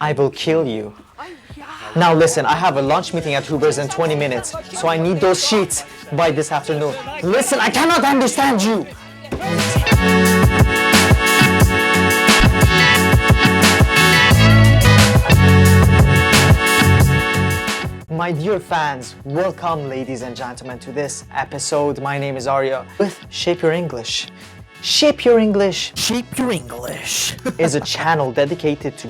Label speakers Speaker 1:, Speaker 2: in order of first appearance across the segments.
Speaker 1: I will kill you. Now listen, I have a lunch meeting at Hoover's in 20 minutes, so I need those sheets by this afternoon. Listen, I cannot understand you! My dear fans, welcome ladies and gentlemen to this episode. My name is Arya with Shape Your English. Shape Your English. Shape Your English is a channel dedicated to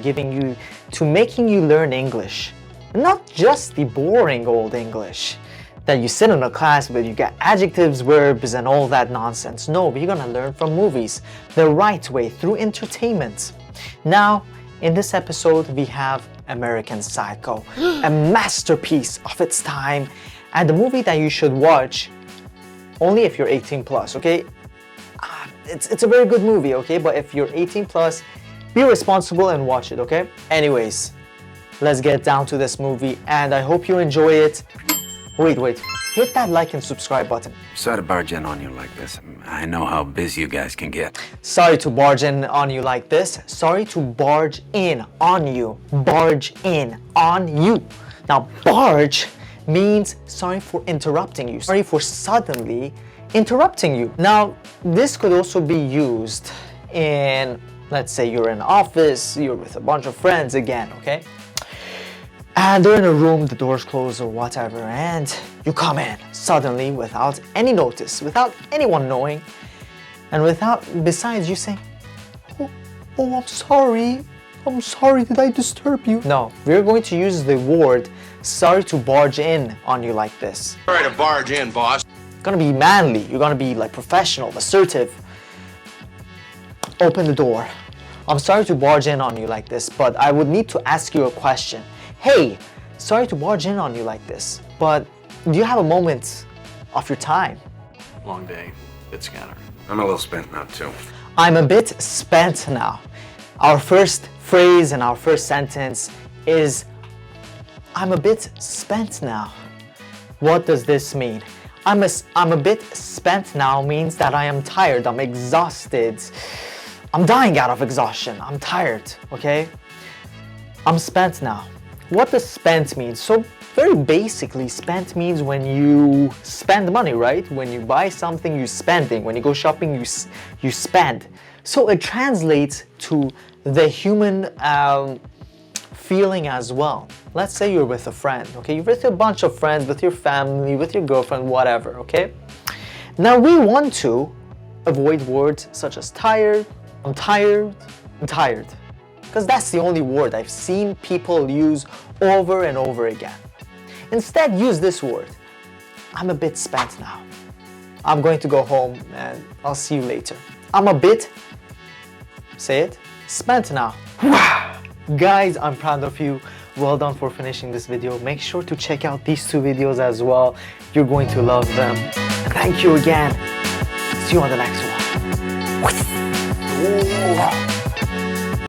Speaker 1: making you learn English. Not just the boring old English that you sit in a class with, you get adjectives, verbs, and all that nonsense. No, you're gonna learn from movies the right way through entertainment. Now, in this episode, we have American Psycho, a masterpiece of its time, and a movie that you should watch only if you're 18 plus, okay? It's a very good movie, okay? But if you're 18 plus, be responsible and watch it, okay? Anyways, let's get down to this movie, and I hope you enjoy it. Wait, hit that like and subscribe button.
Speaker 2: Sorry to barge in on you like this. I know how busy you guys can get.
Speaker 1: Sorry to barge in on you like this. Sorry to barge in on you. Barge in on you. Now, barge means sorry for interrupting you. Sorry for suddenly interrupting you. Now, this could also be used in, let's say you're in an office, you're with a bunch of friends again, okay? And they're in a room, the door's closed or whatever, and you come in suddenly without any notice, without anyone knowing, and besides you say, oh, I'm sorry, did I disturb you? No, we're going to use the word sorry to barge in on you like this.
Speaker 3: Sorry to barge in, boss.
Speaker 1: You're gonna be manly, you're gonna be like professional, assertive. Open the door. I'm sorry to barge in on you like this, but I would need to ask you a question. Hey, sorry to barge in on you like this, but do you have a moment of your time?
Speaker 2: Long day, bit scattered. I'm a little spent now too.
Speaker 1: I'm a bit spent now. Our first phrase and our first sentence is, I'm a bit spent now. What does this mean? I'm a bit spent now means that I am tired, I'm exhausted. I'm dying out of exhaustion, I'm tired, okay? I'm spent now. What does spent mean? So very basically, spent means when you spend money, right? When you buy something, you're spending. When you go shopping, you spend. So it translates to the human feeling as well. Let's say you're with a friend, okay? You're with a bunch of friends, with your family, with your girlfriend, whatever, okay? Now we want to avoid words such as tired, I'm tired, because that's the only word I've seen people use over and over again. Instead, use this word. I'm a bit spent now. I'm going to go home and I'll see you later. I'm a bit, say it, spent now. Guys, I'm proud of you. Well done for finishing this video. Make sure to check out these two videos as well. You're going to love them. And thank you again. See you on the next one.